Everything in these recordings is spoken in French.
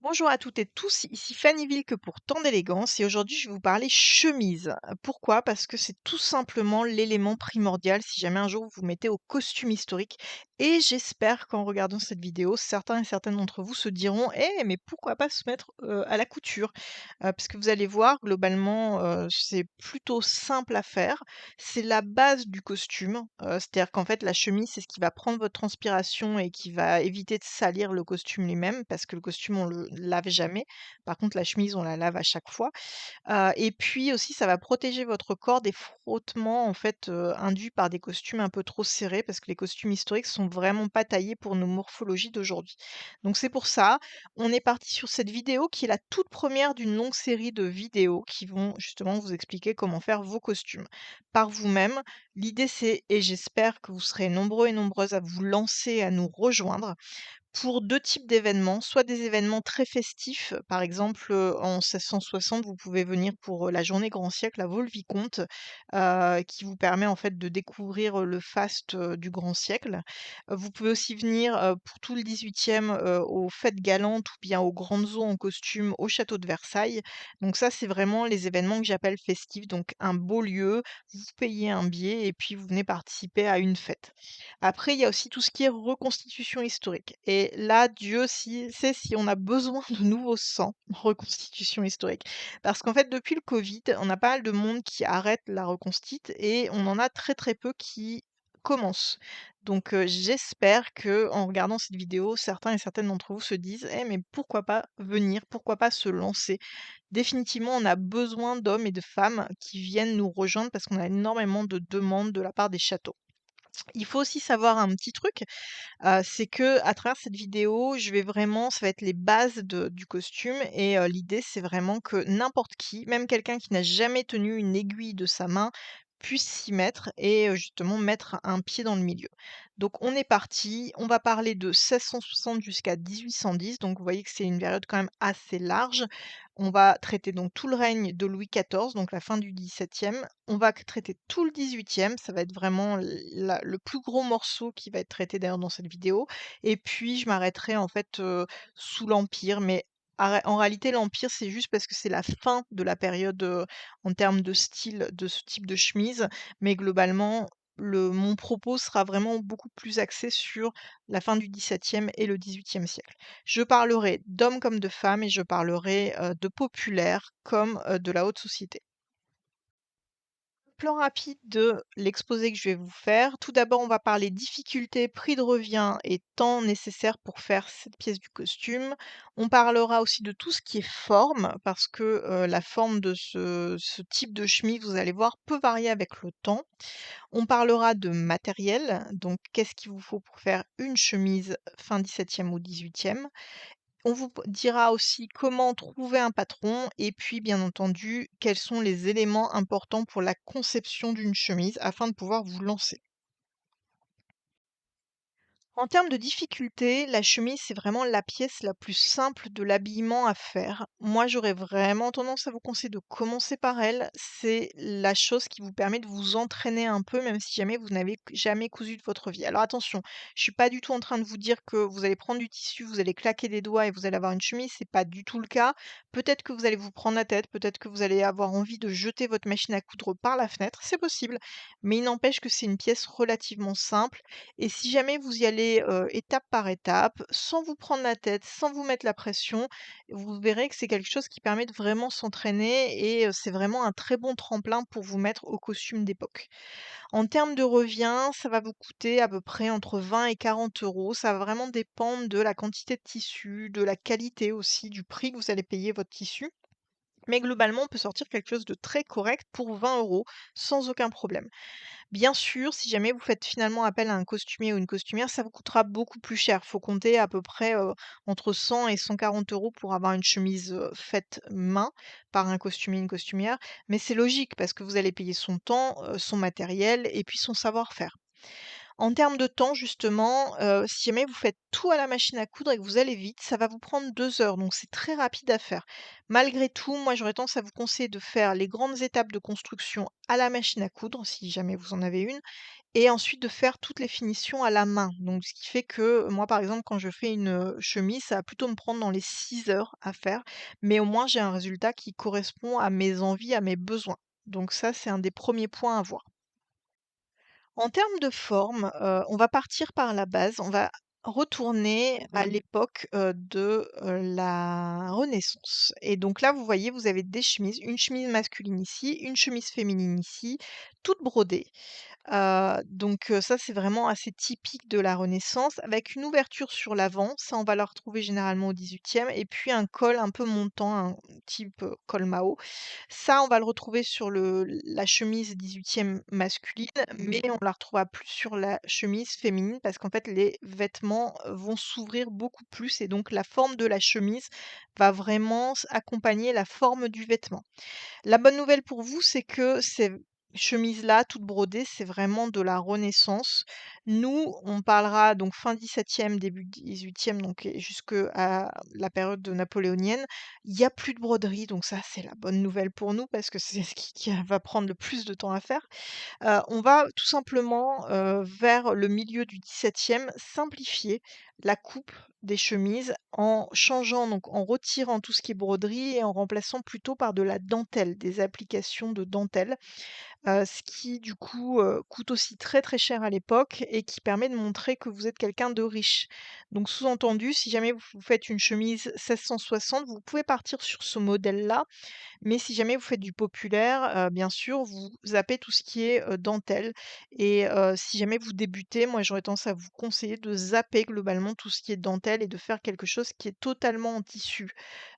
Bonjour à toutes et tous, ici Fanny Ville que pour tant d'élégance et aujourd'hui je vais vous parler chemise. Pourquoi? Parce que c'est tout simplement l'élément primordial si jamais un jour vous vous mettez au costume historique et j'espère qu'en regardant cette vidéo, certains et certaines d'entre vous se diront: «Eh mais pourquoi pas se mettre, à la couture?» Parce que vous allez voir globalement, c'est plutôt simple à faire. C'est la base du costume, c'est-à-dire qu'en fait la chemise, c'est ce qui va prendre votre transpiration et qui va éviter de salir le costume lui-même parce que le costume on le lave jamais. Par contre la chemise, on la lave à chaque fois. Et puis aussi, ça va protéger votre corps des frottements, en fait, induits par des costumes un peu trop serrés, parce que les costumes historiques sont vraiment pas taillés pour nos morphologies d'aujourd'hui. Donc c'est pour ça, on est parti sur cette vidéo qui est la toute première d'une longue série de vidéos qui vont justement vous expliquer comment faire vos costumes par vous-même. L'idée c'est et j'espère que vous serez nombreux et nombreuses à vous lancer, à nous rejoindre, pour 2 types d'événements, soit des événements très festifs, par exemple, en 1660, vous pouvez venir pour, la journée grand siècle à Vaux-le-Vicomte, qui vous permet en fait de découvrir, le faste, du grand siècle. Vous pouvez aussi venir, pour tout le 18e, aux fêtes galantes ou bien aux grandes eaux en costume au château de Versailles. Donc ça, c'est vraiment les événements que j'appelle festifs, donc un beau lieu, vous payez un billet et puis vous venez participer à une fête. Après, il y a aussi tout ce qui est reconstitution historique et là, Dieu sait si on a besoin de nouveaux sang en reconstitution historique. Parce qu'en fait, depuis le covid, on a pas mal de monde qui arrête la reconstitution et on en a très, très peu qui commencent. Donc j'espère que en regardant cette vidéo, certains et certaines d'entre vous se disent: «Eh mais pourquoi pas venir? Pourquoi pas se lancer?» Définitivement, on a besoin d'hommes et de femmes qui viennent nous rejoindre parce qu'on a énormément de demandes de la part des châteaux. Il faut aussi savoir un petit truc, c'est que à travers cette vidéo, je vais vraiment ça va être les bases du costume et l'idée, c'est vraiment que n'importe qui, même quelqu'un qui n'a jamais tenu une aiguille de sa main, puisse s'y mettre et justement mettre un pied dans le milieu. Donc on est parti, on va parler de 1660 jusqu'à 1810, donc vous voyez que c'est une période quand même assez large. On va traiter donc tout le règne de Louis XIV, donc la fin du XVIIe. On va traiter tout le XVIIIe, ça va être vraiment le plus gros morceau qui va être traité d'ailleurs dans cette vidéo. Et puis je m'arrêterai en fait sous l'Empire, mais en réalité l'Empire c'est juste parce que c'est la fin de la période en termes de style de ce type de chemise, mais globalement mon propos sera vraiment beaucoup plus axé sur la fin du XVIIe et le XVIIIe siècle. Je parlerai d'hommes comme de femmes et je parlerai de populaire comme de la haute société. Plan rapide de l'exposé que je vais vous faire. Tout d'abord, on va parler difficulté, prix de revient et temps nécessaire pour faire cette pièce du costume. On parlera aussi de tout ce qui est forme, parce que la forme de ce type de chemise, vous allez voir, peut varier avec le temps. On parlera de matériel, donc qu'est-ce qu'il vous faut pour faire une chemise fin 17e ou 18e. On vous dira aussi comment trouver un patron et puis bien entendu, quels sont les éléments importants pour la conception d'une chemise afin de pouvoir vous lancer. En termes de difficulté, la chemise, c'est vraiment la pièce la plus simple de l'habillement à faire. Moi, j'aurais vraiment tendance à vous conseiller de commencer par elle. C'est la chose qui vous permet de vous entraîner un peu, même si jamais vous n'avez jamais cousu de votre vie. Alors attention, je suis pas du tout en train de vous dire que vous allez prendre du tissu, vous allez claquer des doigts et vous allez avoir une chemise. C'est pas du tout le cas. Peut-être que vous allez vous prendre la tête, peut-être que vous allez avoir envie de jeter votre machine à coudre par la fenêtre. C'est possible, mais il n'empêche que c'est une pièce relativement simple et si jamais vous y allez, étape par étape, sans vous prendre la tête, sans vous mettre la pression, vous verrez que c'est quelque chose qui permet de vraiment s'entraîner et c'est vraiment un très bon tremplin pour vous mettre au costume d'époque. En termes de revient, ça va vous coûter à peu près entre 20 et 40 €. Ça va vraiment dépendre de la quantité de tissu, de la qualité aussi, du prix que vous allez payer votre tissu. Mais globalement, on peut sortir quelque chose de très correct pour 20 € sans aucun problème. Bien sûr, si jamais vous faites finalement appel à un costumier ou une costumière, ça vous coûtera beaucoup plus cher. Faut compter à peu près, entre 100 et 140 € pour avoir une chemise, faite main par un costumier, une costumière. Mais c'est logique parce que vous allez payer son temps, son matériel et puis son savoir-faire. En termes de temps justement, si jamais vous faites tout à la machine à coudre et que vous allez vite, ça va vous prendre 2 heures, donc c'est très rapide à faire. Malgré tout, moi j'aurais tendance à vous conseiller de faire les grandes étapes de construction à la machine à coudre, si jamais vous en avez une, et ensuite de faire toutes les finitions à la main. Donc ce qui fait que moi, par exemple, quand je fais une, chemise, ça va plutôt me prendre dans les 6 heures à faire, mais au moins j'ai un résultat qui correspond à mes envies, à mes besoins. Donc ça, c'est un des premiers points à voir. En termes de forme, on va partir par la base, on va retourner à l'époque, de, la Renaissance et donc là, vous voyez, vous avez des chemises, une chemise masculine ici, une chemise féminine ici, toutes brodées. Ça, c'est vraiment assez typique de la Renaissance avec une ouverture sur l'avant, ça on va la retrouver généralement au 18e et puis un col un peu montant, un type, col Mao. Ça, on va le retrouver sur la chemise 18e masculine, mais on la retrouvera plus sur la chemise féminine parce qu'en fait, les vêtements, vont s'ouvrir beaucoup plus et donc la forme de la chemise va vraiment accompagner la forme du vêtement. La bonne nouvelle pour vous, c'est que ces chemises-là, toutes brodées, c'est vraiment de la Renaissance. Nous, on parlera donc fin 17e, début 18e, donc et jusqu'à la période napoléonienne. Il y a plus de broderie, donc ça, c'est la bonne nouvelle pour nous parce que c'est ce qui va prendre le plus de temps à faire. On va tout simplement, vers le milieu du 17e, simplifier la coupe des chemises en changeant donc en retirant tout ce qui est broderie et en remplaçant plutôt par de la dentelle, des applications de dentelle, ce qui du coup, coûte aussi très, très cher à l'époque et qui permet de montrer que vous êtes quelqu'un de riche. Donc sous-entendu, si jamais vous faites une chemise 1660, vous pouvez partir sur ce modèle-là, mais si jamais vous faites du populaire, bien sûr, vous zappez tout ce qui est, dentelle et si jamais vous débutez, moi j'aurais tendance à vous conseiller de zapper globalement tout ce qui est dentelle et de faire quelque chose qui est totalement en tissu.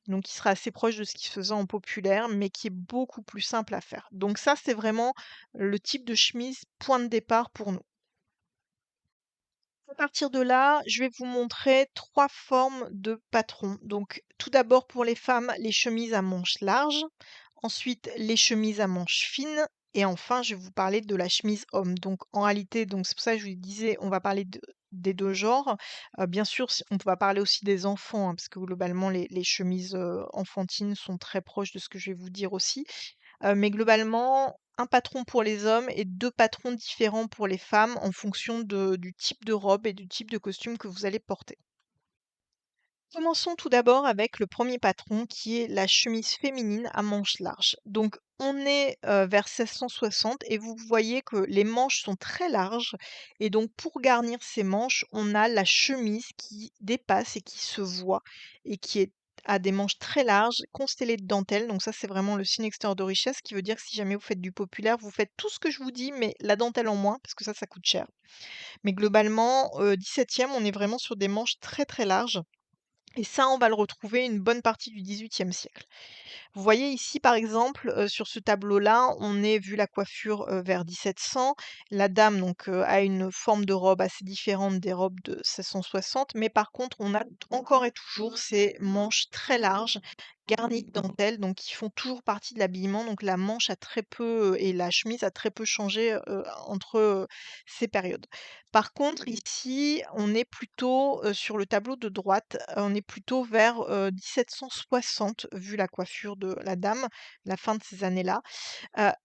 Donc qui sera assez proche de ce qui se faisait en populaire, mais qui est beaucoup plus simple à faire. Donc ça, c'est vraiment le type de chemise point de départ pour nous. À partir de là, je vais vous montrer 3 formes de patrons. Donc tout d'abord pour les femmes, les chemises à manches larges. Ensuite, les chemises à manches fines et enfin, je vais vous parler de la chemise homme. Donc en réalité, donc c'est pour ça que je vous disais, on va parler des 2 genres. Bien sûr, on va parler aussi des enfants, hein, parce que globalement les chemises, enfantines sont très proches de ce que je vais vous dire aussi. Mais globalement, un patron pour les hommes et 2 patrons différents pour les femmes en fonction du type de robe et du type de costume que vous allez porter. Commençons tout d'abord avec le premier patron qui est la chemise féminine à manches larges. Donc on est vers 1660 et vous voyez que les manches sont très larges et donc pour garnir ces manches, on a la chemise qui dépasse et qui se voit et qui est a des manches très larges, constellées de dentelle. Donc ça, c'est vraiment le signe extérieur de richesse, ce qui veut dire que si jamais vous faites du populaire, vous faites tout ce que je vous dis, mais la dentelle en moins, parce que ça coûte cher. Mais globalement, 17e, on est vraiment sur des manches très très larges et ça, on va le retrouver une bonne partie du XVIIIe siècle. Vous voyez ici, par exemple, sur ce tableau-là, on est vu la coiffure, vers 1700. La dame donc, a une forme de robe assez différente des robes de 1660, mais par contre, on a encore et toujours ces manches très larges, garnies de dentelle, donc qui font toujours partie de l'habillement. Donc la manche a très peu, et la chemise a très peu changé, entre, ces périodes. Par contre, ici, on est plutôt, sur le tableau de droite, on est plutôt vers, 1760 vu la coiffure de la dame, la fin de ces années-là.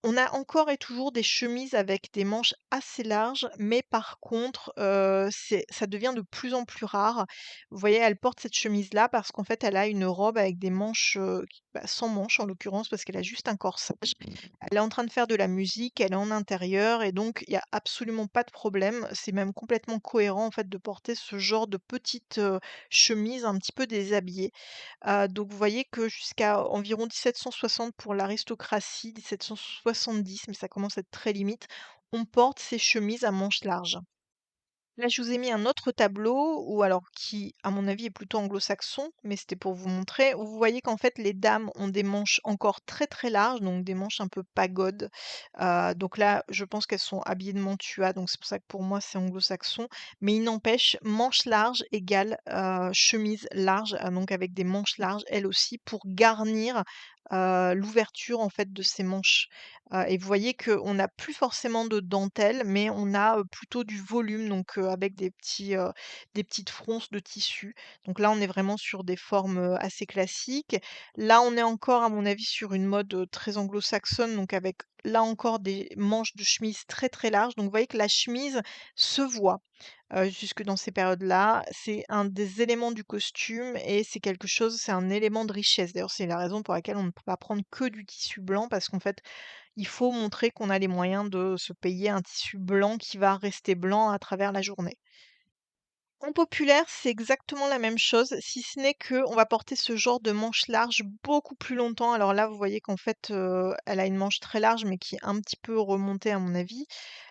On a encore et toujours des chemises avec des manches assez larges, mais par contre, ça devient de plus en plus rare. Vous voyez, elle porte cette chemise-là parce qu'en fait, elle a une robe avec des manches, sans manches en l'occurrence parce qu'elle a juste un corsage. Elle est en train de faire de la musique, elle est en intérieur et donc il y a absolument pas de problème. C'est même complètement cohérent en fait de porter ce genre de petite, chemise un petit peu déshabillée. Donc vous voyez que jusqu'à environ 1760 pour l'aristocratie, 1770, mais ça commence à être très limite, on porte ces chemises à manches larges. Là, je vous ai mis un autre tableau ou alors qui, à mon avis, est plutôt anglo-saxon, mais c'était pour vous montrer, où vous voyez qu'en fait les dames ont des manches encore très, très larges, donc des manches un peu pagode. Donc là, je pense qu'elles sont habillées de mantua, donc c'est pour ça que pour moi c'est anglo-saxon. Mais il n'empêche, manches larges égale, chemise large, donc avec des manches larges, elles aussi, pour garnir l'ouverture en fait de ces manches. Et vous voyez qu'on n'a plus forcément de dentelle, mais on a, plutôt du volume donc avec des petites fronces de tissu. Donc là, on est vraiment sur des formes, assez classiques. Là, on est encore à mon avis sur une mode, très anglo-saxonne, donc avec là encore des manches de chemise très, très larges. Donc vous voyez que la chemise se voit, jusque dans ces périodes-là. C'est un des éléments du costume et c'est un élément de richesse. D'ailleurs, c'est la raison pour laquelle on ne peut pas prendre que du tissu blanc parce qu'en fait, il faut montrer qu'on a les moyens de se payer un tissu blanc qui va rester blanc à travers la journée. En populaire, c'est exactement la même chose, si ce n'est qu'on va porter ce genre de manche large beaucoup plus longtemps. Alors là, vous voyez qu'en fait, elle a une manche très large, mais qui est un petit peu remontée à mon avis.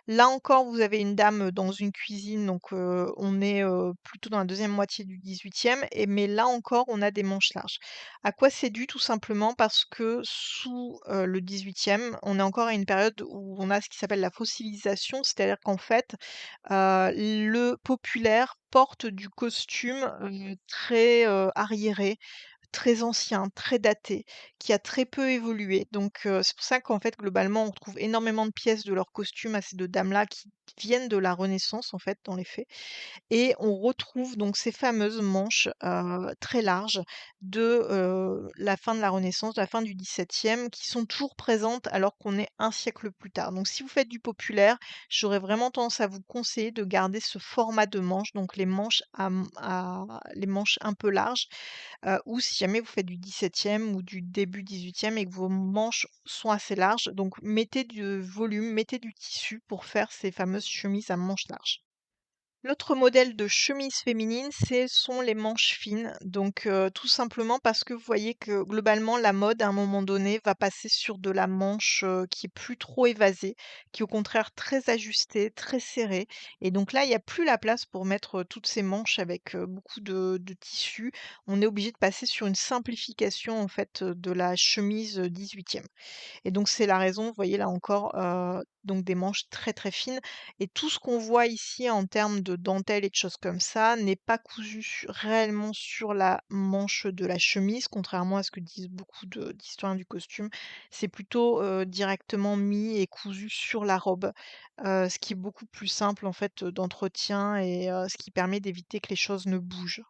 Là encore, vous avez une dame, dans une cuisine, donc on est, plutôt dans la deuxième moitié du 18e mais là encore, on a des manches larges. À quoi c'est dû? Tout simplement parce que sous, le 18e, on est encore à une période où on a ce qui s'appelle la fossilisation, c'est-à-dire qu'en fait, le populaire porte du costume, très, arriéré, très ancien, très daté, qui a très peu évolué. Donc, c'est pour ça qu'en fait, globalement, on retrouve énormément de pièces de leurs costumes à ces 2 dames-là qui viennent de la Renaissance, en fait, dans les faits. Et on retrouve donc ces fameuses manches, très larges de, la fin de la Renaissance, de la fin du XVIIe, qui sont toujours présentes alors qu'on est un siècle plus tard. Donc si vous faites du populaire, j'aurais vraiment tendance à vous conseiller de garder ce format de manches, donc les manches un peu larges, ou si jamais vous faites du XVIIe ou du début XVIIIe et que vos manches sont assez larges, donc mettez du volume, mettez du tissu pour faire ces fameuses chemises à manches larges. L'autre modèle de chemise féminine, ce sont les manches fines. Donc, tout simplement parce que vous voyez que globalement la mode à un moment donné va passer sur de la manche, qui est plus trop évasée, qui est au contraire très ajustée, très serrée et donc là, il y a plus la place pour mettre, toutes ces manches avec, beaucoup de tissu. On est obligé de passer sur une simplification en fait, de la chemise, 18e. Et donc c'est la raison, vous voyez là encore, donc des manches très, très fines et tout ce qu'on voit ici en termes de dentelle et de choses comme ça n'est pas cousu réellement sur la manche de la chemise, contrairement à ce que disent beaucoup de d'historiens du costume. C'est plutôt, directement mis et cousu sur la robe, ce qui est beaucoup plus simple en fait, d'entretien et ce qui permet d'éviter que les choses ne bougent.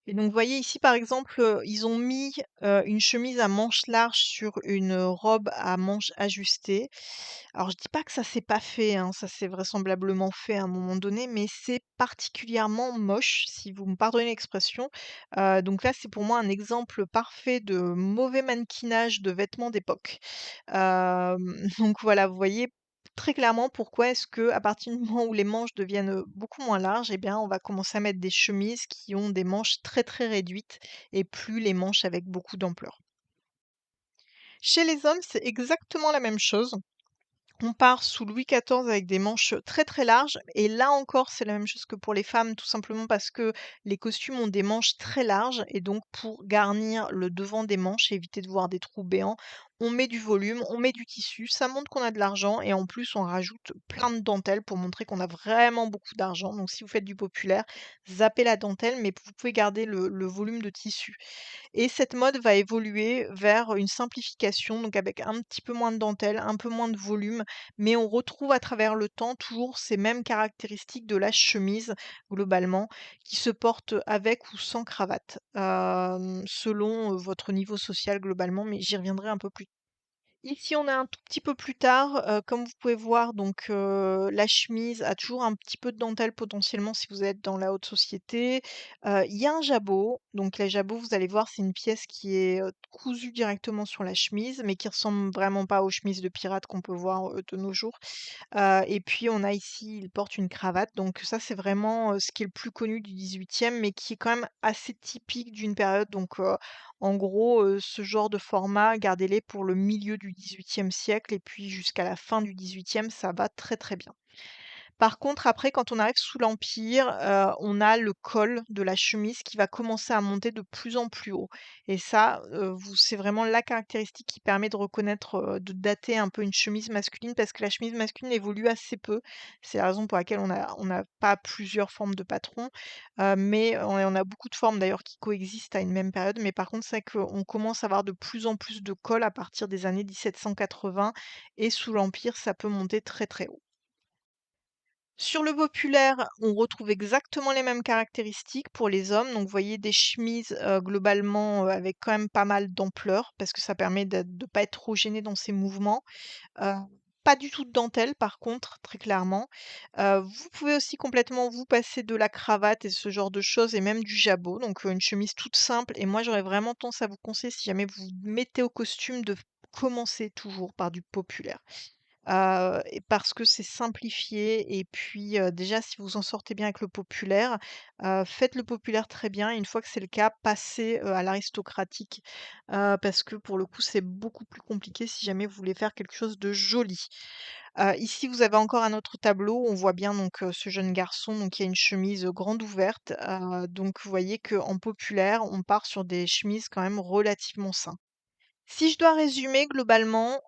Et donc, vous voyez ici, par exemple, ils ont mis, une chemise à manches larges sur une, robe à manches ajustées. Alors je dis pas que ça s'est pas fait, hein, ça s'est vraisemblablement fait à un moment donné, mais c'est particulièrement moche, si vous me pardonnez l'expression. Donc là, c'est pour moi un exemple parfait de mauvais mannequinage de vêtements d'époque. Hem, donc voilà, vous voyez très clairement pourquoi est-ce que à partir du moment où les manches deviennent, beaucoup moins larges et bien, on va commencer à mettre des chemises qui ont des manches très, très réduites et plus les manches avec beaucoup d'ampleur. Chez les hommes, c'est exactement la même chose. On part sous Louis XIV avec des manches très, très larges et là encore, c'est la même chose que pour les femmes, tout simplement parce que les costumes ont des manches très larges et donc pour garnir le devant des manches et éviter de voir des trous béants, on met du volume, on met du tissu, ça montre qu'on a de l'argent et en plus on rajoute plein de dentelles pour montrer qu'on a vraiment beaucoup d'argent. Donc si vous faites du populaire, zappez la dentelle, mais vous pouvez garder le volume de tissu. Et cette mode va évoluer vers une simplification, donc avec un petit peu moins de dentelle, un peu moins de volume, mais on retrouve à travers le temps toujours ces mêmes caractéristiques de la chemise, globalement, qui se porte avec ou sans cravate, selon, votre niveau social globalement, mais j'y reviendrai un peu plus. Ici, on est un tout petit peu plus tard, comme vous pouvez voir donc la chemise a toujours un petit peu de dentelle potentiellement si vous êtes dans la haute société. Il y a un jabot, donc les jabots, vous allez voir, c'est une pièce qui est, cousue directement sur la chemise, mais qui ressemble vraiment pas aux chemises de pirates qu'on peut voir, de nos jours. Et puis on a ici, il porte une cravate, donc ça c'est vraiment, ce qui est le plus connu du 18e, mais qui est quand même assez typique d'une période. Donc, en gros, ce genre de format, gardez-les pour le milieu du 18e siècle et puis jusqu'à la fin du 18e, ça va très, très bien. Par contre, après, quand on arrive sous l'Empire, on a le col de la chemise qui va commencer à monter de plus en plus haut et ça, vous c'est vraiment la caractéristique qui permet de reconnaître, de dater un peu une chemise masculine parce que la chemise masculine évolue assez peu. C'est la raison pour laquelle on n'a pas plusieurs formes de patrons, mais on a beaucoup de formes d'ailleurs qui coexistent à une même période, mais par contre, c'est vrai qu'on commence à avoir de plus en plus de cols à partir des années 1780 et sous l'Empire, ça peut monter très, très haut. Sur le populaire, on retrouve exactement les mêmes caractéristiques pour les hommes. Donc, vous voyez des chemises globalement avec quand même pas mal d'ampleur parce que ça permet de ne pas être trop gêné dans ses mouvements. Euh, Pas du tout de dentelle, par contre, très clairement. Vous pouvez aussi complètement vous passer de la cravate et ce genre de choses et même du jabot. Donc, une chemise toute simple. Et moi, j'aurais vraiment tendance à vous conseiller, si jamais vous vous mettez au costume, de commencer toujours par du populaire. Et parce que c'est simplifié et puis, déjà si vous en sortez bien avec le populaire, faites le populaire très bien et une fois que c'est le cas, passez, à l'aristocratique, parce que pour le coup, c'est beaucoup plus compliqué si jamais vous voulez faire quelque chose de joli. Ici, vous avez encore un autre tableau, on voit bien donc, ce jeune garçon donc qui a une chemise, grande ouverte, donc vous voyez qu'en populaire, on part sur des chemises quand même relativement simples. Si je dois résumer globalement,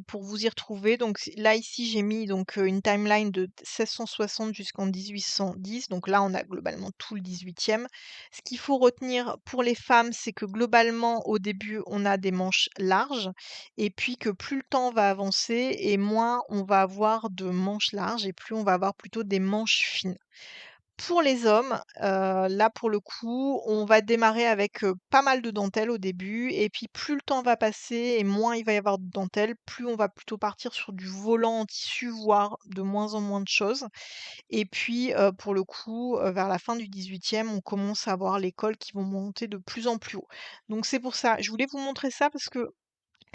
pour vous y retrouver, donc là ici j'ai mis donc, une timeline de 1660 jusqu'en 1810, donc là on a globalement tout le 18e. Ce qu'il faut retenir pour les femmes, c'est que globalement au début on a des manches larges et puis que plus le temps va avancer et moins on va avoir de manches larges et plus on va avoir plutôt des manches fines. Pour les hommes, là, pour le coup, on va démarrer avec, pas mal de dentelle au début et puis plus le temps va passer et moins il va y avoir de dentelle, plus on va plutôt partir sur du volant en tissu, voire de moins en moins de choses et puis, pour le coup, vers la fin du 18e, on commence à avoir les cols qui vont monter de plus en plus haut. Donc c'est pour ça, je voulais vous montrer ça parce que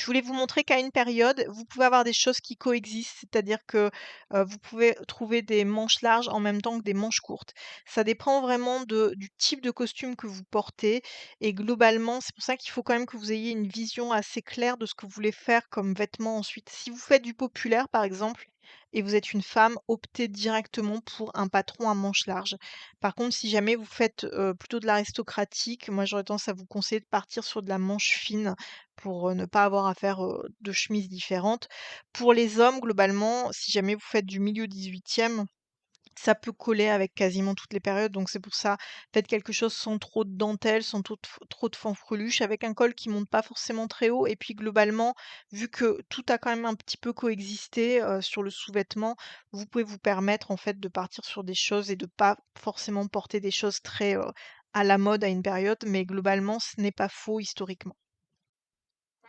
je voulais vous montrer qu'à une période, vous pouvez avoir des choses qui coexistent, c'est-à-dire que, vous pouvez trouver des manches larges en même temps que des manches courtes. Ça dépend vraiment du type de costume que vous portez et globalement, c'est pour ça qu'il faut quand même que vous ayez une vision assez claire de ce que vous voulez faire comme vêtements ensuite. Si vous faites du populaire, par exemple, et vous êtes une femme, optez directement pour un patron à manches larges. Par contre, si jamais vous faites, plutôt de l'aristocratique, moi j'aurais tendance à vous conseiller de partir sur de la manche fine pour, ne pas avoir à faire, 2 chemises différentes. Pour les hommes, globalement, si jamais vous faites du milieu 18e, ça peut coller avec quasiment toutes les périodes, donc c'est pour ça, faites quelque chose sans trop de dentelle, sans trop de fanfreluche, avec un col qui monte pas forcément très haut et puis globalement, vu que tout a quand même un petit peu coexisté, sur le sous-vêtement, vous pouvez vous permettre en fait de partir sur des choses et de pas forcément porter des choses très, à la mode à une période, mais globalement, ce n'est pas faux historiquement.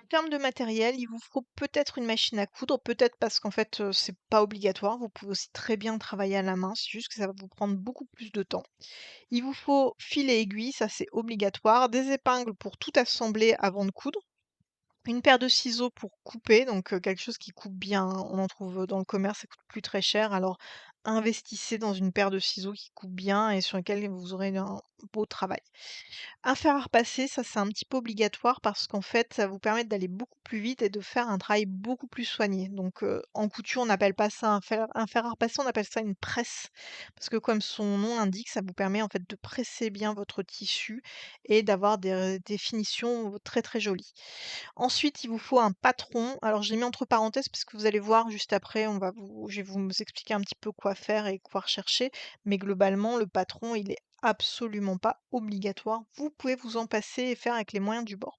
En termes de matériel, il vous faut peut-être une machine à coudre, peut-être parce qu'en fait, c'est pas obligatoire. Vous pouvez aussi très bien travailler à la main, c'est juste que ça va vous prendre beaucoup plus de temps. Il vous faut fil et aiguille, ça c'est obligatoire, des épingles pour tout assembler avant de coudre, une paire de ciseaux pour couper, donc quelque chose qui coupe bien, hein. On en trouve, dans le commerce, ça coûte plus très cher, alors investissez dans une paire de ciseaux qui coupe bien et sur lesquels vous aurez un beau travail. Un fer à repasser, ça c'est un petit peu obligatoire parce qu'en fait, ça va vous permettre d'aller beaucoup plus vite et de faire un travail beaucoup plus soigné. Donc, en couture, on n'appelle pas ça un fer à repasser, on appelle ça une presse. Parce que comme son nom l'indique, ça vous permet en fait de presser bien votre tissu et d'avoir des finitions très très jolies. Ensuite, il vous faut un patron. Alors, je l'ai mis entre parenthèses parce que vous allez voir juste après, je vais vous expliquer un petit peu quoi faire et quoi rechercher. Mais globalement, le patron, il est absolument pas obligatoire. Vous pouvez vous en passer et faire avec les moyens du bord.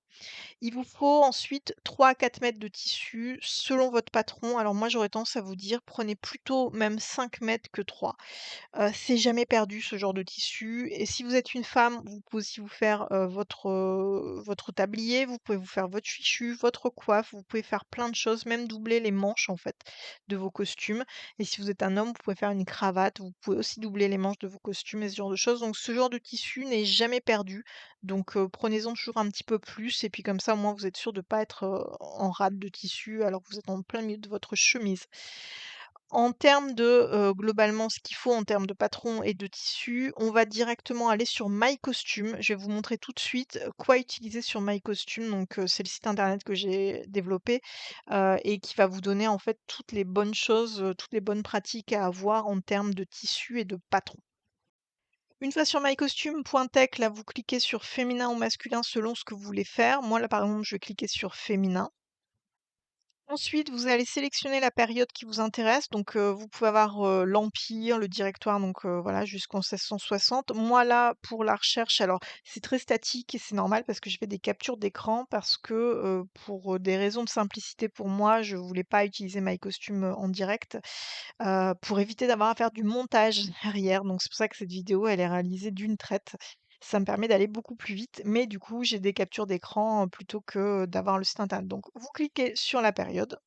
Il vous faut ensuite 3 à 4 mètres de tissu selon votre patron. Alors moi, j'aurais tendance à vous dire, prenez plutôt même 5 mètres que 3. C'est jamais perdu ce genre de tissu et si vous êtes une femme, vous pouvez aussi vous faire, votre tablier, vous pouvez vous faire votre fichu, votre coiffe, vous pouvez faire plein de choses, même doubler les manches en fait de vos costumes et si vous êtes un homme, vous pouvez faire une cravate, vous pouvez aussi doubler les manches de vos costumes et ce genre de choses donc ce genre de tissu n'est jamais perdu donc prenez-en toujours un petit peu plus et puis comme ça au moins vous êtes sûr de pas être, en rade de tissu alors que vous êtes en plein milieu de votre chemise. En termes de, globalement, ce qu'il faut en termes de patron et de tissu, on va directement aller sur My Costume. Je vais vous montrer tout de suite, quoi utiliser sur My Costume. Donc, c'est le site internet que j'ai développé, et qui va vous donner, en fait, toutes les bonnes choses, toutes les bonnes pratiques à avoir en termes de tissu et de patron. Une fois sur mycostume.tech, là, vous cliquez sur féminin ou masculin selon ce que vous voulez faire. Moi, là, par exemple, je vais cliquer sur féminin. Ensuite, vous allez sélectionner la période qui vous intéresse. Donc, vous pouvez avoir, l'Empire, le Directoire, donc, voilà, jusqu'en 1660. Moi, là, pour la recherche, alors c'est très statique et c'est normal parce que je fais des captures d'écran parce que, pour, des raisons de simplicité pour moi, je voulais pas utiliser MyCostume, en direct, pour éviter d'avoir à faire du montage derrière. Donc c'est pour ça que cette vidéo, elle est réalisée d'une traite. Ça me permet d'aller beaucoup plus vite, mais du coup, j'ai des captures d'écran, plutôt que d'avoir le site internet. Donc vous cliquez sur la période.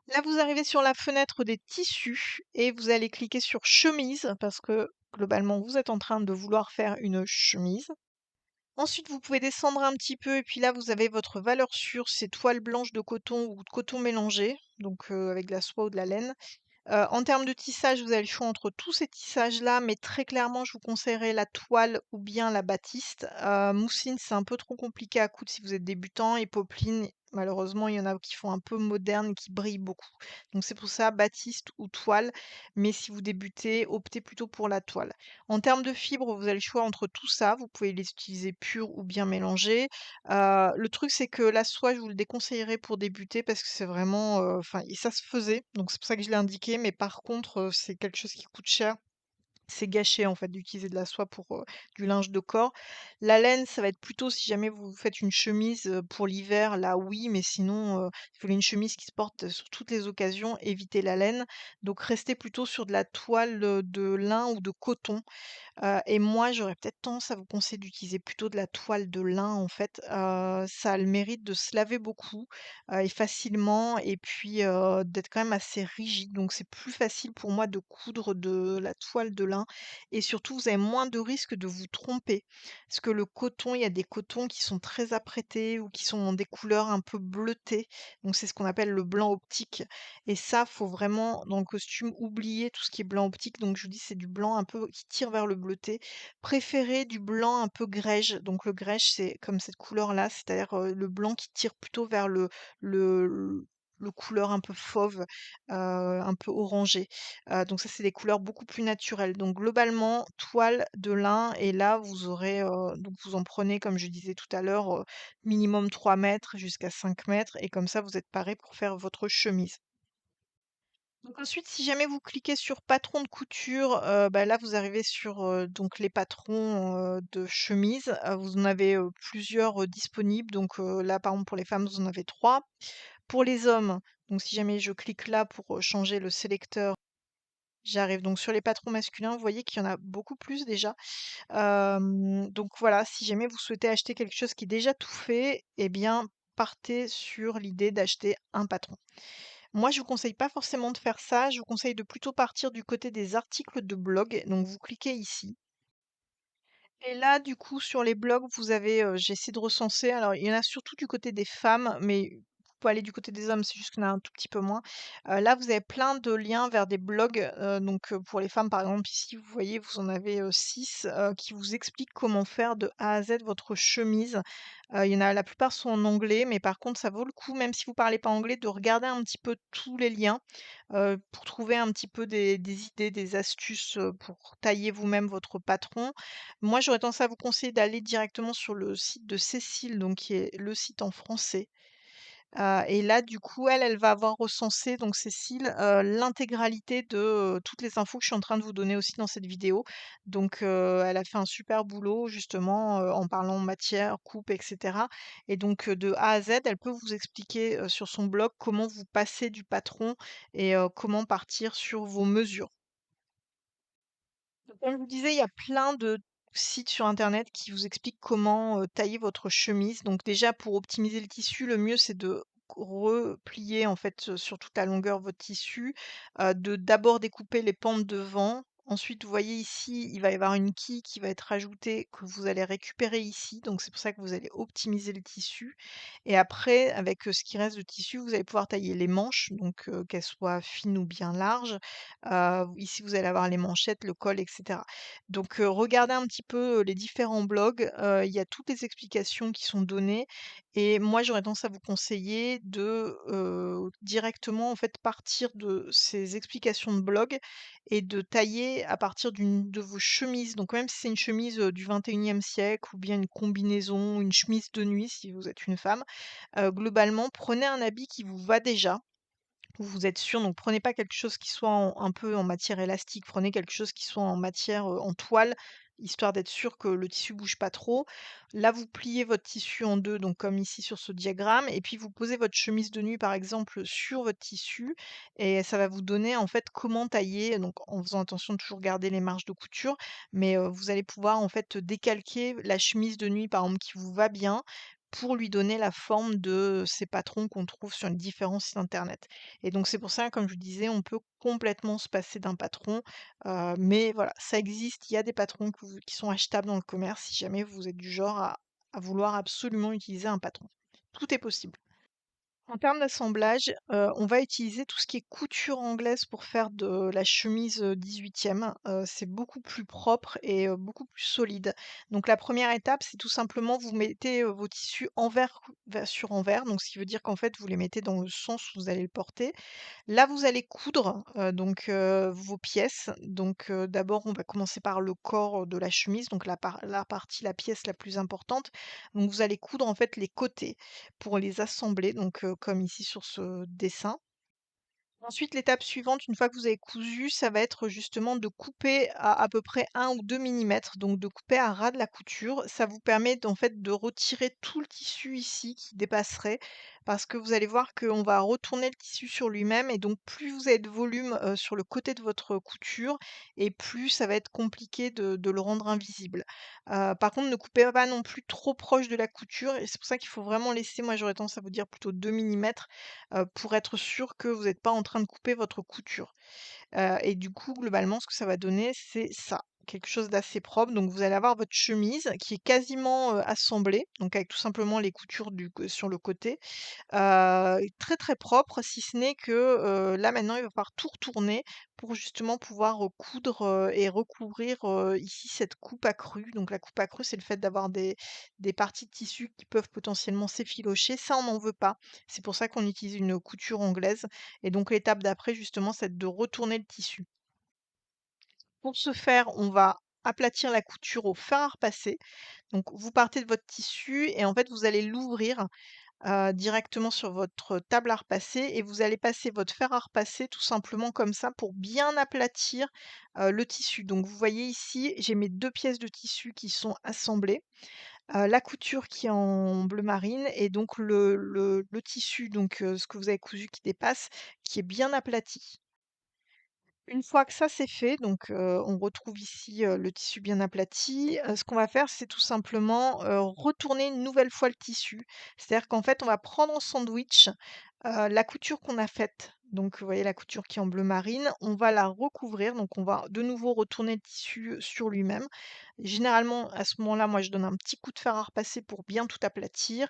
Là, vous arrivez sur la fenêtre des tissus et vous allez cliquer sur chemise parce que globalement, vous êtes en train de vouloir faire une chemise. Ensuite, vous pouvez descendre un petit peu et puis là, vous avez votre valeur sûre, c'est toile blanche de coton ou de coton mélangé, donc avec de la soie ou de la laine. En termes de tissage, vous avez le choix entre tous ces tissages-là, mais très clairement, je vous conseillerais la toile ou bien la batiste. Mousseline, c'est un peu trop compliqué à coudre si vous êtes débutant et popeline, malheureusement, il y en a qui font un peu moderne et qui brillent beaucoup. Donc c'est pour ça, batiste ou toile, mais si vous débutez, optez plutôt pour la toile. En termes de fibres, vous avez le choix entre tout ça, vous pouvez les utiliser purs ou bien mélangés. Le truc, c'est que la soie, je vous le déconseillerais pour débuter parce que c'est vraiment, enfin et ça se faisait, donc c'est pour ça que je l'ai indiqué, mais par contre, c'est quelque chose qui coûte cher. C'est gâché, en fait, d'utiliser de la soie pour, du linge de corps. La laine, ça va être plutôt si jamais vous faites une chemise, pour l'hiver, là, oui, mais sinon, si vous voulez une chemise qui se porte sur toutes les occasions, évitez la laine. Donc restez plutôt sur de la toile, de lin ou de coton. Et moi, j'aurais peut-être tendance à vous conseiller d'utiliser plutôt de la toile de lin, en fait. Ça a le mérite de se laver beaucoup, et facilement et puis, d'être quand même assez rigide. Donc c'est plus facile pour moi de coudre de la toile de lin et surtout, vous avez moins de risques de vous tromper. Parce que le coton, il y a des cotons qui sont très apprêtés ou qui sont dans des couleurs un peu bleutées. Donc c'est ce qu'on appelle le blanc optique et ça, faut vraiment dans le costume oublier tout ce qui est blanc optique. Donc je vous dis, c'est du blanc un peu qui tire vers le bleuté. Préférez du blanc un peu grège. Donc le grège, c'est comme cette couleur-là, c'est-à-dire le blanc qui tire plutôt vers le le couleur un peu fauve, un peu orangé. Donc ça, c'est des couleurs beaucoup plus naturelles. Donc globalement, toile de lin et là, vous aurez, donc vous en prenez, comme je disais tout à l'heure, minimum 3 mètres jusqu'à 5 mètres et comme ça, vous êtes paré pour faire votre chemise. Donc ensuite, si jamais vous cliquez sur patron de couture, bah, là vous arrivez sur, donc les patrons, de chemises. Vous en avez, plusieurs, disponibles. Donc, là par exemple pour les femmes, vous en avez 3. Pour les hommes, donc si jamais je clique là pour, changer le sélecteur, j'arrive donc sur les patrons masculins. Vous voyez qu'il y en a beaucoup plus déjà. Donc voilà, si jamais vous souhaitez acheter quelque chose qui est déjà tout fait, eh bien partez sur l'idée d'acheter un patron. Moi, je vous conseille pas forcément de faire ça. Je vous conseille de plutôt partir du côté des articles de blog. Donc, vous cliquez ici. Et là, du coup, sur les blogs, vous avez, j'ai essayé de recenser. Alors, il y en a surtout du côté des femmes, mais vous pouvez aller du côté des hommes, c'est juste qu'il y en a un tout petit peu moins. Là, vous avez plein de liens vers des blogs. Donc, pour les femmes, par exemple, ici, vous voyez, vous en avez 6 qui vous expliquent comment faire de A à Z votre chemise. Il y en a, la plupart sont en anglais, mais par contre, ça vaut le coup, même si vous parlez pas anglais, de regarder un petit peu tous les liens pour trouver un petit peu des idées, des astuces pour tailler vous-même votre patron. Moi, j'aurais tendance à vous conseiller d'aller directement sur le site de Cécile, donc qui est le site en français. Et là, du coup, elle va avoir recensé, donc Cécile, l'intégralité de, toutes les infos que je suis en train de vous donner aussi dans cette vidéo. Donc, elle a fait un super boulot justement, en parlant matière, coupe et cetera. Et donc, de A à Z, elle peut vous expliquer, sur son blog comment vous passez du patron et comment partir sur vos mesures. Donc, comme je vous disais, il y a plein de sites sur internet qui vous expliquent comment, tailler votre chemise. Donc déjà pour optimiser le tissu, le mieux c'est de replier en fait, sur toute la longueur votre tissu, de d'abord découper les pentes devant, Ensuite, vous voyez ici, il va y avoir une quille qui va être ajoutée, que vous allez récupérer ici. Donc c'est pour ça que vous allez optimiser le tissu et après avec, ce qui reste de tissu, vous allez pouvoir tailler les manches, donc qu'elles soient fines ou bien larges. Ici, vous allez avoir les manchettes, le col et cetera. Donc regardez un petit peu, les différents blogs, il y a toutes les explications qui sont données et moi, j'aurais tendance à vous conseiller de, directement, en fait, partir de ces explications de blog et de tailler à partir d'une de vos chemises. Donc même si c'est une chemise, du 21e siècle ou bien une combinaison, une chemise de nuit si vous êtes une femme, globalement, prenez un habit qui vous va déjà, où vous êtes sûr, donc prenez pas quelque chose qui soit un peu en matière élastique, prenez quelque chose qui soit en matière, en toile, histoire d'être sûr que le tissu bouge pas trop. Là, vous pliez votre tissu en 2, donc comme ici sur ce diagramme et puis vous posez votre chemise de nuit, par exemple, sur votre tissu et ça va vous donner, en fait, comment tailler, donc en faisant attention de toujours garder les marges de couture, mais vous allez pouvoir, en fait, décalquer la chemise de nuit, par exemple, qui vous va bien, pour lui donner la forme de ces patrons qu'on trouve sur les différents sites internet. Et donc c'est pour ça, comme je vous disais, on peut complètement se passer d'un patron, mais voilà, ça existe, il y a des patrons qui sont achetables dans le commerce si jamais vous êtes du genre à vouloir absolument utiliser un patron. Tout est possible. En termes d'assemblage, on va utiliser tout ce qui est couture anglaise pour faire de la chemise, 18e. C'est beaucoup plus propre et beaucoup plus solide. Donc la première étape, c'est tout simplement vous mettez, vos tissus envers sur envers, donc ce qui veut dire qu'en fait, vous les mettez dans le sens où vous allez le porter. Là, vous allez coudre, vos pièces. Donc, d'abord, on va commencer par le corps, de la chemise, donc la partie, la pièce la plus importante. Donc vous allez coudre, en fait, les côtés pour les assembler, donc, comme ici sur ce dessin. Ensuite, l'étape suivante, une fois que vous avez cousu, ça va être justement de couper à peu près 1 ou 2 millimètres, donc de couper à ras de la couture. Ça vous permet en fait de retirer tout le tissu ici qui dépasserait, parce que vous allez voir qu'on va retourner le tissu sur lui-même et donc plus vous avez de volume sur le côté de votre couture et plus ça va être compliqué de le rendre invisible. Par contre, ne coupez pas non plus trop proche de la couture et c'est pour ça qu'il faut vraiment laisser, moi j'aurais tendance à vous dire plutôt 2 millimètres pour être sûr que vous n'êtes pas en train de couper votre couture. Et du coup, globalement, ce que ça va donner, c'est ça, quelque chose d'assez propre. Donc vous allez avoir votre chemise qui est quasiment, assemblée, donc avec tout simplement les coutures sur le côté. Très, très propre, si ce n'est que, là maintenant il va falloir tout retourner pour justement pouvoir, coudre, et recouvrir, ici cette coupe accrue. Donc la coupe accrue, c'est le fait d'avoir des parties de tissu qui peuvent potentiellement s'effilocher. Ça, on n'en veut pas. C'est pour ça qu'on utilise une couture anglaise et donc l'étape d'après justement, c'est de retourner le tissu. Pour ce faire, on va aplatir la couture au fer à repasser. Donc vous partez de votre tissu et en fait vous allez l'ouvrir directement sur votre table à repasser et vous allez passer votre fer à repasser tout simplement comme ça pour bien aplatir, le tissu. Donc vous voyez ici, j'ai mes 2 pièces de tissu qui sont assemblées, la couture qui est en bleu marine et donc le tissu donc ce que vous avez cousu qui dépasse, qui est bien aplati. Une fois que ça c'est fait, donc on retrouve ici, le tissu bien aplati, ce qu'on va faire, c'est tout simplement, retourner une nouvelle fois le tissu. C'est-à-dire qu'en fait, on va prendre en sandwich, la couture qu'on a faite. Donc vous voyez la couture qui est en bleu marine, on va la recouvrir, donc on va de nouveau retourner le tissu, sur lui-même. Généralement, à ce moment-là, moi je donne un petit coup de fer à repasser pour bien tout aplatir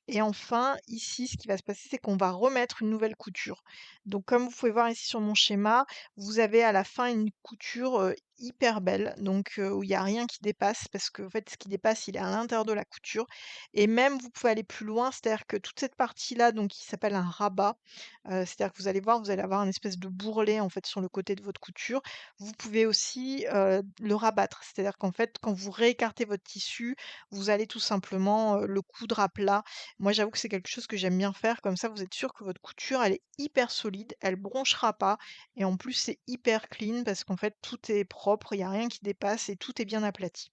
et enfin, ici, ce qui va se passer, c'est qu'on va remettre une nouvelle couture. Donc comme vous pouvez voir ici sur mon schéma, vous avez à la fin une couture, hyper belle, donc où il y a rien qui dépasse parce qu'en fait, ce qui dépasse, il est à l'intérieur de la couture et même vous pouvez aller plus loin, c'est-à-dire que toute cette partie-là, donc qui s'appelle un rabat, c'est-à-dire que vous allez voir, vous allez avoir une espèce de bourrelet, en fait, sur le côté de votre couture. Vous pouvez aussi, le rabattre, c'est-à-dire qu'en fait, quand vous réécartez votre tissu, vous allez tout simplement, le coudre à plat. Moi, j'avoue que c'est quelque chose que j'aime bien faire, comme ça, vous êtes sûr que votre couture, elle est hyper solide, elle bronchera pas et en plus, c'est hyper clean parce qu'en fait, tout est propre, il y a rien qui dépasse et tout est bien aplati.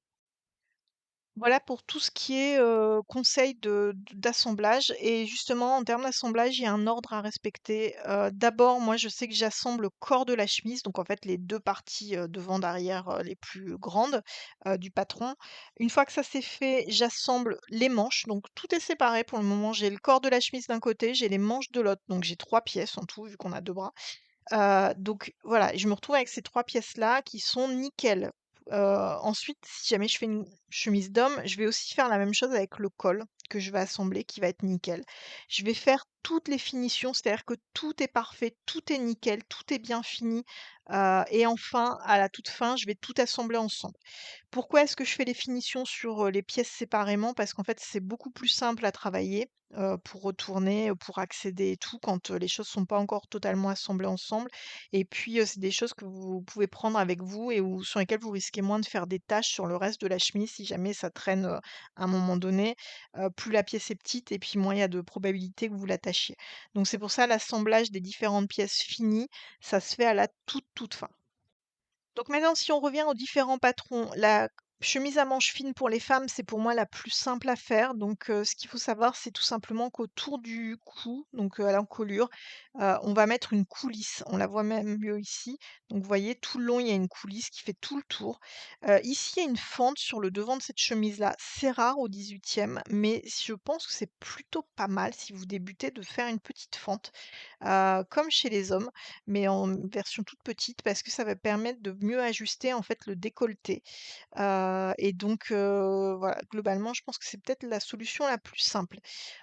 Voilà pour tout ce qui est, conseil d'assemblage et justement en termes d'assemblage, il y a un ordre à respecter. D'abord, moi je sais que j'assemble le corps de la chemise, donc en fait les 2 parties, devant, derrière, les plus grandes, du patron. Une fois que ça c'est fait, j'assemble les manches, donc tout est séparé pour le moment. J'ai le corps de la chemise d'un côté, j'ai les manches de l'autre, donc j'ai 3 pièces en tout vu qu'on a 2 bras. Donc voilà, je me retrouve avec ces 3 pièces-là qui sont nickel. Heu, Ensuite, si jamais je fais une chemise d'homme, je vais aussi faire la même chose avec le col que je vais assembler, qui va être nickel. Je vais faire toutes les finitions, c'est-à-dire que tout est parfait, tout est nickel, tout est bien fini, et enfin, à la toute fin, je vais tout assembler ensemble. Pourquoi est-ce que je fais les finitions sur, les pièces séparément? Parce qu'en fait, c'est beaucoup plus simple à travailler, pour retourner, pour accéder et tout quand, les choses sont pas encore totalement assemblées ensemble et puis, c'est des choses que vous pouvez prendre avec vous et sur lesquelles vous risquez moins de faire des taches sur le reste de la chemise si jamais ça traîne, à un moment donné. Plus la pièce est petite et puis moins il y a de probabilité que vous l'attachiez. Donc c'est pour ça l'assemblage des différentes pièces finies, ça se fait à la toute fin. Donc maintenant, si on revient aux différents patrons, la chemise à manches fines pour les femmes, c'est pour moi la plus simple à faire. Donc, ce qu'il faut savoir, c'est tout simplement qu'autour du cou, donc, à l'encolure, on va mettre une coulisse. On la voit même mieux ici. Donc, vous voyez, tout le long, il y a une coulisse qui fait tout le tour. Ici, il y a une fente sur le devant de cette chemise-là. C'est rare au 18e, mais je pense que c'est plutôt pas mal si vous débutez de faire une petite fente comme chez les hommes, mais en version toute petite parce que ça va permettre de mieux ajuster en fait le décolleté. Et donc voilà, globalement, je pense que c'est peut-être la solution la plus simple.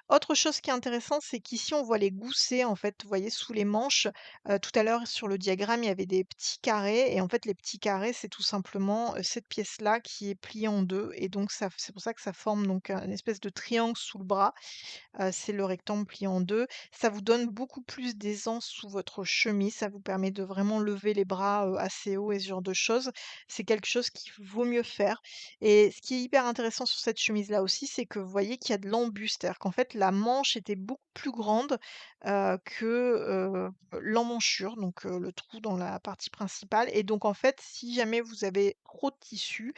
Autre chose qui est intéressante, c'est qu'ici on voit les goussets en fait, vous voyez sous les manches. Tout à l'heure sur le diagramme, il y avait des petits carrés et en fait les petits carrés, c'est tout simplement, cette pièce-là qui est pliée en 2 et donc ça c'est pour ça que ça forme donc une espèce de triangle sous le bras. C'est le rectangle plié en 2. Ça vous donne beaucoup plus d'aisance sous votre chemise, ça vous permet de vraiment lever les bras, assez haut et ce genre de choses. C'est quelque chose qu'il vaut mieux faire et ce qui est hyper intéressant sur cette chemise-là aussi, c'est que vous voyez qu'il y a de l'embus, c'est-à-dire qu'en fait la manche était beaucoup plus grande, que l'emmanchure, donc le trou dans la partie principale et donc en fait, si jamais vous avez trop de tissu,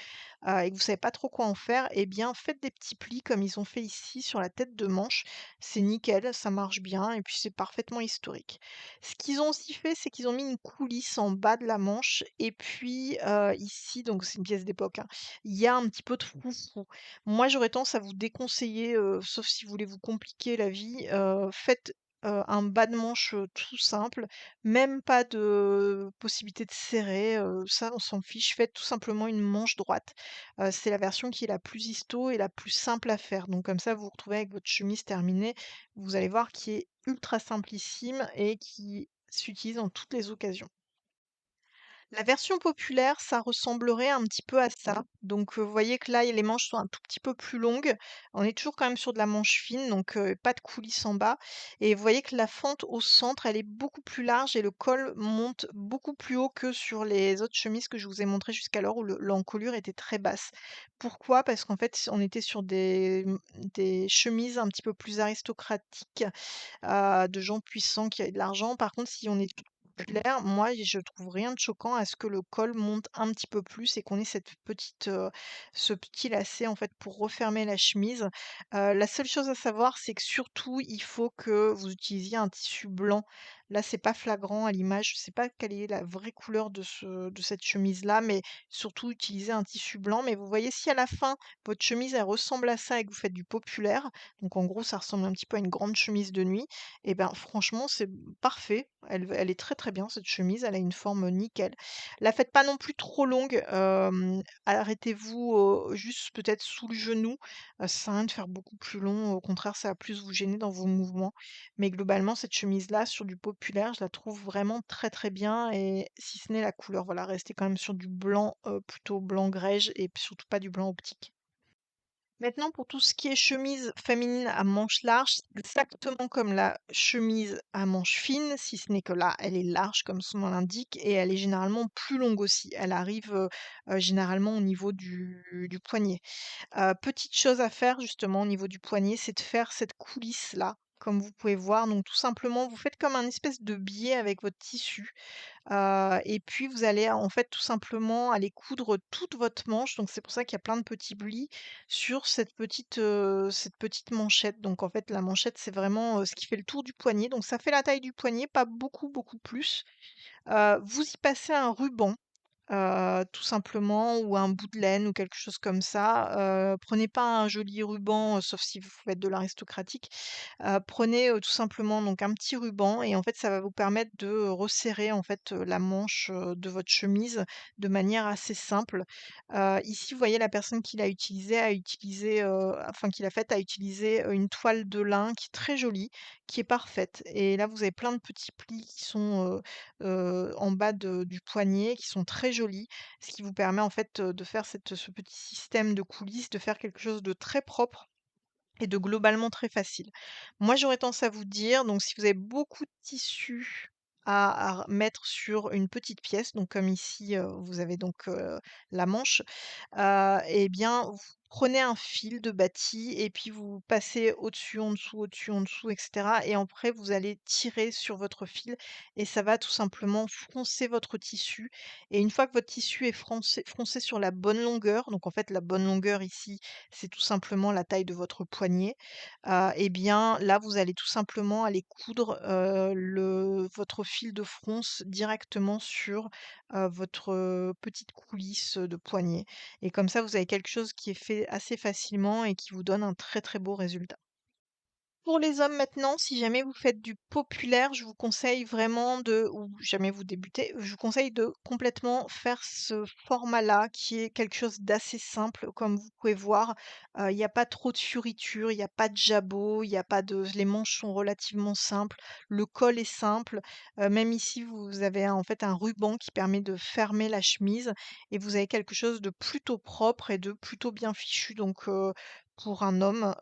et que vous savez pas trop quoi en faire, eh bien faites des petits plis comme ils ont fait ici sur la tête de manche. C'est nickel, ça marche bien et puis c'est parfaitement historique. Ce qu'ils ont aussi fait, c'est qu'ils ont mis une coulisse en bas de la manche et puis, ici, donc c'est une pièce d'époque, hein, il y a un petit peu de froufrou. Moi, j'aurais tendance à vous déconseiller, sauf si vous voulez vous compliquer la vie, faites, un bas de manche, tout simple, même pas de possibilité de serrer, ça on s'en fiche. Faites tout simplement une manche droite. C'est la version qui est la plus histo et la plus simple à faire. Donc comme ça, vous vous retrouvez avec votre chemise terminée. Vous allez voir qui est ultra simplissime et qui s'utilise dans toutes les occasions. La version populaire, ça ressemblerait un petit peu à ça. Donc, vous voyez que là, les manches sont un tout petit peu plus longues. On est toujours quand même sur de la manche fine, donc pas de coulisse en bas. Et vous voyez que la fente au centre, elle est beaucoup plus large et le col monte beaucoup plus haut que sur les autres chemises que je vous ai montrées jusqu'alors où l'encolure était très basse. Pourquoi? Parce qu'en fait, on était sur des chemises un petit peu plus aristocratiques de gens puissants qui avaient de l'argent. Par contre, si on est populaire, moi, je trouve rien de choquant à ce que le col monte un petit peu plus et qu'on ait ce petit lacet en fait pour refermer la chemise. La seule chose à savoir, c'est que surtout, il faut que vous utilisiez un tissu blanc. Là, c'est pas flagrant à l'image. Je sais pas quelle est la vraie couleur de cette chemise-là, mais surtout utilisez un tissu blanc. Mais vous voyez, si à la fin, votre chemise, elle ressemble à ça et que vous faites du populaire, donc en gros, ça ressemble un petit peu à une grande chemise de nuit, et ben franchement, c'est parfait. Elle est très, très bien cette chemise, elle a une forme, nickel. La faites pas non plus trop longue, arrêtez-vous, juste peut-être sous le genou, ça sert à rien de faire beaucoup plus long, au contraire, ça va plus vous gêner dans vos mouvements. Mais globalement, cette chemise-là, sur du populaire, je la trouve vraiment très, très bien et si ce n'est la couleur, voilà, restez quand même sur du blanc, plutôt blanc grège et puis surtout pas du blanc optique. Maintenant, pour tout ce qui est chemise féminine à manches larges, c'est exactement comme la chemise à manches fines, si ce n'est que là, elle est large comme son nom l'indique et elle est généralement plus longue aussi. Elle arrive généralement au niveau du poignet. Petite chose à faire justement au niveau du poignet, c'est de faire cette coulisse-là, comme vous pouvez voir. Donc tout simplement, vous faites comme un espèce de biais avec votre tissu. Et puis vous allez en fait tout simplement aller coudre toute votre manche, donc c'est pour ça qu'il y a plein de petits plis sur cette petite manchette. Donc en fait la manchette c'est vraiment, ce qui fait le tour du poignet, donc ça fait la taille du poignet, pas beaucoup, beaucoup plus. Vous y passez un ruban, tout simplement ou un bout de laine ou quelque chose comme ça. Prenez pas un joli ruban, sauf si vous faites de l'aristocratique. Prenez, tout simplement donc un petit ruban et en fait ça va vous permettre de resserrer en fait, la manche, de votre chemise de manière assez simple. Ici vous voyez la personne qui l'a utilisé a utilisé, enfin qui l'a faite a utilisé, une toile de lin qui est très jolie, qui est parfaite et là vous avez plein de petits plis qui sont, en bas du poignet qui sont très jolis, ce qui vous permet en fait, de faire ce petit système de coulisses, de faire quelque chose de très propre et de globalement très facile. Moi, j'aurais tendance à vous dire, donc si vous avez beaucoup de tissu à mettre sur une petite pièce, donc comme ici, vous avez donc, la manche, et bien, vous prenez un fil de bâti et puis vous passez au-dessus, en dessous et cetera et après vous allez tirer sur votre fil et ça va tout simplement froncer votre tissu et une fois que votre tissu est froncé sur la bonne longueur, donc en fait la bonne longueur ici, c'est tout simplement la taille de votre poignet, et bien là, vous allez tout simplement aller coudre, votre fil de fronce directement sur, votre, petite coulisse, de poignet et comme ça, vous avez quelque chose qui est fait assez facilement et qui vous donne un très, très beau résultat. Pour les hommes maintenant, si jamais vous faites du populaire, je vous conseille vraiment ou jamais vous débutez, je vous conseille de complètement faire ce format-là qui est quelque chose d'assez simple comme vous pouvez voir. Il n'y a pas trop de fioritures, il n'y a pas de jabot, il y a pas de les manches sont relativement simples, le col est simple. Même ici, vous avez en fait un ruban qui permet de fermer la chemise et vous avez quelque chose de plutôt propre et de plutôt bien fichu donc pour un homme,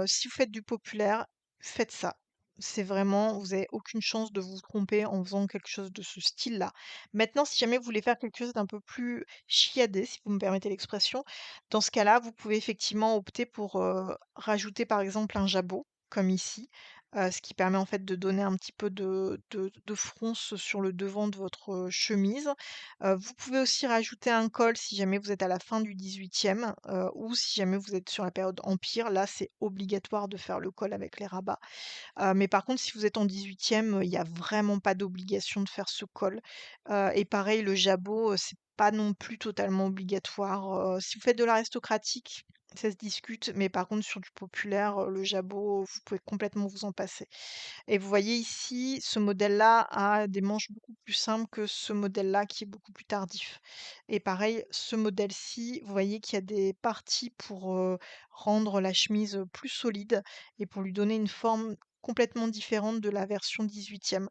si vous faites du populaire, faites ça. C'est vraiment vous avez aucune chance de vous tromper en faisant quelque chose de ce style-là. Maintenant, si jamais vous voulez faire quelque chose d'un peu plus chiadé, si vous me permettez l'expression, dans ce cas-là, vous pouvez effectivement opter pour, rajouter par exemple un jabot, comme ici, ce qui permet en fait de donner un petit peu de fronce sur le devant de votre, chemise. Vous pouvez aussi rajouter un col si jamais vous êtes à la fin du 18e, ou si jamais vous êtes sur la période empire, là c'est obligatoire de faire le col avec les rabats. Mais par contre, si vous êtes en 18e, il y a vraiment pas d'obligation de faire ce col. Et pareil, le jabot, c'est pas non plus totalement obligatoire. Si vous faites de l'aristocratique, ça se discute, mais par contre sur du populaire, le jabot, vous pouvez complètement vous en passer. Et vous voyez ici, ce modèle-là a des manches beaucoup plus simples que ce modèle-là qui est beaucoup plus tardif. Et pareil, ce modèle-ci, vous voyez qu'il y a des parties pour, rendre la chemise, plus solide et pour lui donner une forme complètement différente de la version 18e.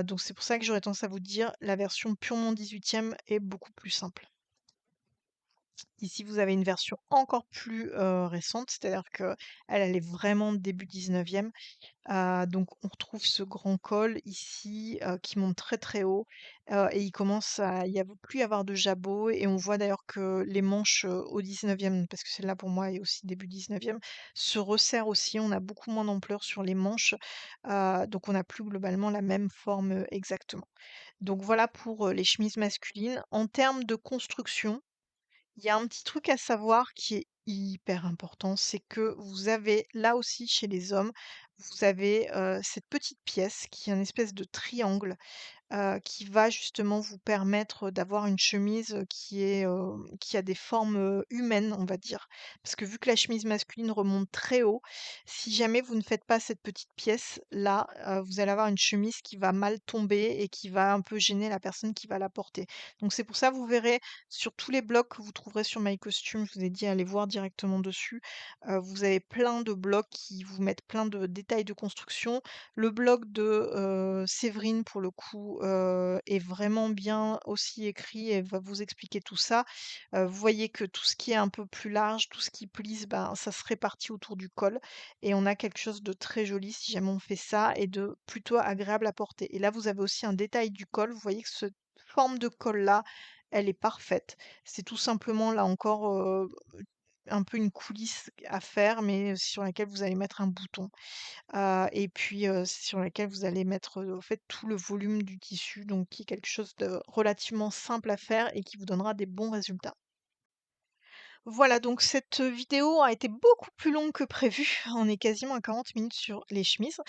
Donc c'est pour ça que j'aurais tendance à vous dire la version purement 18e est beaucoup plus simple. Ici, vous avez une version encore plus, récente, c'est-à-dire qu'elle, elle est vraiment début 19e. Donc on retrouve ce grand col ici, qui monte très, très haut, et il commence à y avoir plus y avoir de jabot et on voit d'ailleurs que les manches, au 19e, parce que celle-là pour moi est aussi début 19e, se resserrent aussi. On a beaucoup moins d'ampleur sur les manches, donc on n'a plus globalement la même forme, exactement. Donc voilà pour, les chemises masculines. En termes de construction, il y a un petit truc à savoir qui est hyper important, c'est que vous avez là aussi chez les hommes, vous avez, cette petite pièce qui est une espèce de triangle qui va justement vous permettre d'avoir une chemise, qui a des formes, humaines, on va dire. Parce que vu que la chemise masculine remonte très haut, si jamais vous ne faites pas cette petite pièce-là, vous allez avoir une chemise qui va mal tomber et qui va un peu gêner la personne qui va la porter. Donc c'est pour ça, vous verrez sur tous les blogs que vous trouverez sur My Costume, je vous ai dit allez voir directement dessus, vous avez plein de blogs qui vous mettent plein de détails de construction. Le blog de, Séverine pour le coup, est vraiment bien aussi écrit et va vous expliquer tout ça. Vous voyez que tout ce qui est un peu plus large, tout ce qui plisse, ben, ça se répartit autour du col et on a quelque chose de très joli si jamais on fait ça et de plutôt agréable à porter et là, vous avez aussi un détail du col. Vous voyez que cette forme de col-là, elle est parfaite. C'est tout simplement là encore, un peu une coulisse à faire mais sur laquelle vous allez mettre un bouton. Et puis, sur laquelle vous allez mettre, en fait, tout le volume du tissu, donc qui est quelque chose de relativement simple à faire et qui vous donnera des bons résultats. Voilà, donc cette vidéo a été beaucoup plus longue que prévu. On est quasiment à 40 minutes sur les chemises.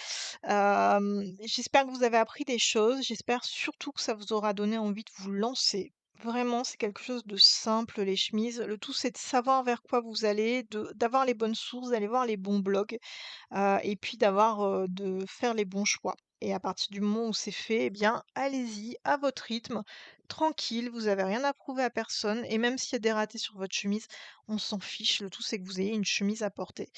J'espère que vous avez appris des choses. J'espère surtout que ça vous aura donné envie de vous lancer. Vraiment, c'est quelque chose de simple, les chemises. Le tout, c'est de savoir vers quoi vous allez, d'avoir les bonnes sources, d'aller voir les bons blogs. Et puis de faire les bons choix et à partir du moment où c'est fait, eh bien, allez-y à votre rythme, tranquille, vous avez rien à prouver à personne et même s'il y a des ratés sur votre chemise, on s'en fiche, le tout c'est que vous ayez une chemise à porter.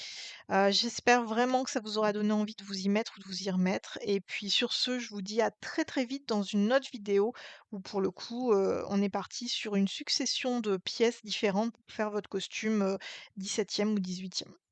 J'espère vraiment que ça vous aura donné envie de vous y mettre ou de vous y remettre et puis sur ce, je vous dis à très, très vite dans une autre vidéo où pour le coup, on est parti sur une succession de pièces différentes pour faire votre costume, 17e ou 18e.